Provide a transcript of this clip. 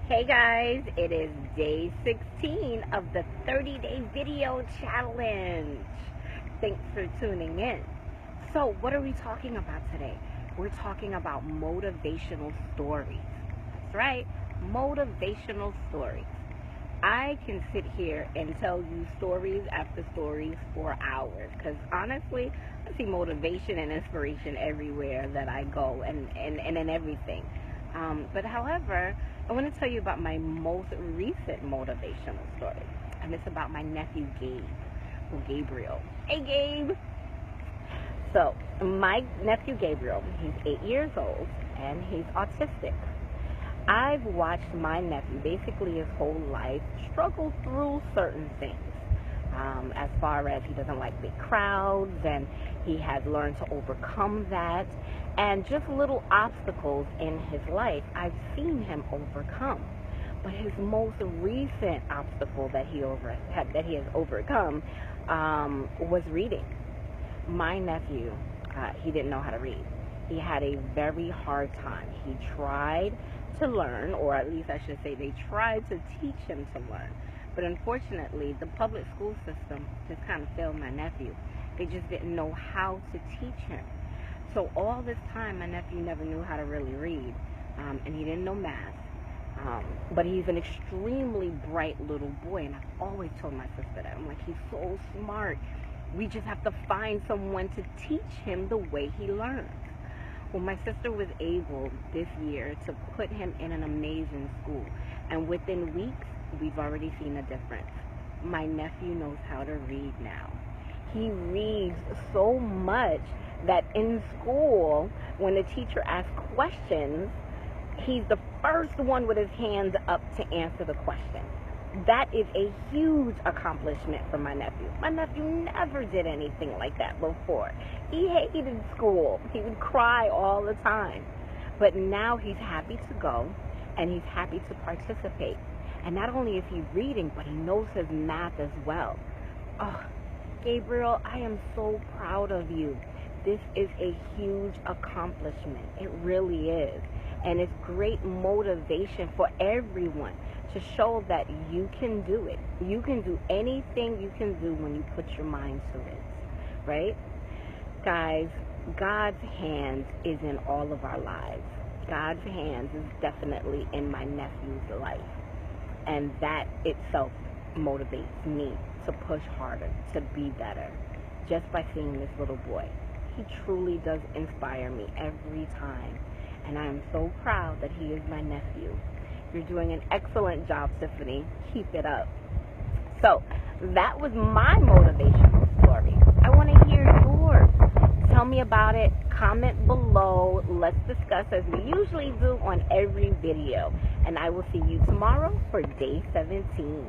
Hey guys, it is day 16 of the 30-day video challenge. Thanks for tuning in. So what are we talking about today? We're talking about motivational stories. That's right, motivational stories. I can sit here and tell you stories after stories for hours because honestly, I see motivation and inspiration everywhere that I go and in everything. But however, I want to tell you about my most recent motivational story. And it's about my nephew, Gabriel. Hey, Gabe. So, my nephew, Gabriel, he's 8 years old and he's autistic. I've watched my nephew basically his whole life struggle through certain things. As far as he doesn't like big crowds, and he has learned to overcome that, and just little obstacles in his life I've seen him overcome. But his most recent obstacle that he has overcome was reading. My nephew, he didn't know how to read. He had a very hard time. He tried to learn, or at least I should say they tried to teach him to learn. But unfortunately, the public school system just kind of failed my nephew. They just didn't know how to teach him. So all this time, my nephew never knew how to really read, and he didn't know math. But he's an extremely bright little boy, and I've always told my sister that. I'm like, he's so smart. We just have to find someone to teach him the way he learns. Well, my sister was able this year to put him in an amazing school, and within weeks, we've already seen a difference. My nephew knows how to read now. He reads so much that in school, when the teacher asks questions, he's the first one with his hands up to answer the question. That is a huge accomplishment for my nephew. My nephew never did anything like that before. He hated school. He would cry all the time. But now he's happy to go, and he's happy to participate. And not only is he reading, but he knows his math as well. Oh, Gabriel, I am so proud of you. This is a huge accomplishment. It really is. And it's great motivation for everyone to show that you can do it. You can do anything you can do when you put your mind to it, right? Guys, God's hand is in all of our lives. God's hand is definitely in my nephew's life. And that itself motivates me to push harder, to be better, just by seeing this little boy. He truly does inspire me every time. And I am so proud that he is my nephew. You're doing an excellent job, Tiffany. Keep it up. So, that was my motivational story. I want to hear yours. Tell me about it. Comment below. Let's discuss as we usually do on every video. And I will see you tomorrow for day 17.